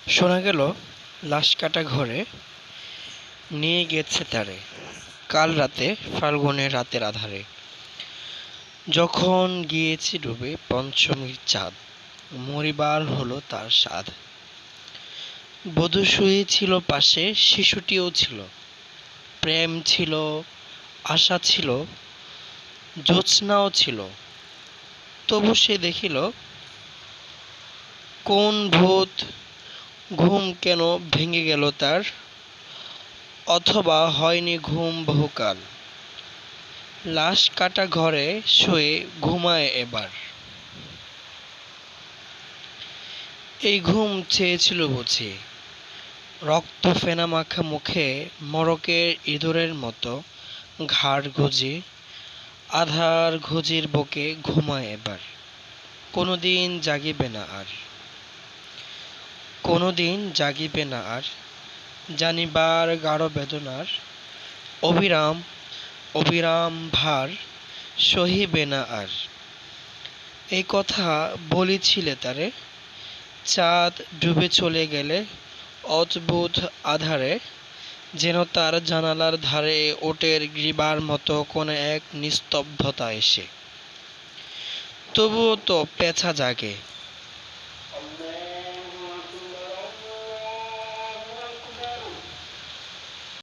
শোনা গেল লাশ কাটা ঘরে নিয়ে গেছে তারে, কাল রাতে ফাল্গুনের রাতের আধারে। যখন গিয়েছে ডুবে পঞ্চমীর চাঁদ, মরিবার হলো তার সাধ। বধূ শুয়েছিল পাশে, শিশুটিও ছিল, প্রেম ছিল, আশা ছিল, জ্যোৎস্নাও ছিল। তবু সে দেখিল কোন ভূত, ঘুম কেন ভেঙে গেল তার, অথবা হয়নি ঘুম বহুকাল। লাশ কাটা ঘরে শুয়ে ঘুমায় এবার। এই ঘুম চেয়েছিল বুঝি, রক্ত ফেনা মাখা মুখে মড়কের ইঁদুরের মতো ঘাড় গুঁজি, আধার ঘুজির বুকে ঘুমায় এবার। কোনোদিন জাগিবে না আর, কোনোদিন জাগিবে না আর, জানিবার গাঢ় বেদনার অবিরাম অবিরাম ভার সহিবে না আর। এই কথা বলিছিলে তারে, চাঁদ ডুবে চলে গেলে অদ্ভুত আঁধারে, যেন তার জানালার ধারে ওটের গ্রীবার মতো কোন এক নিস্তব্ধতা এসে। তবুও তো পেঁচা জাগে।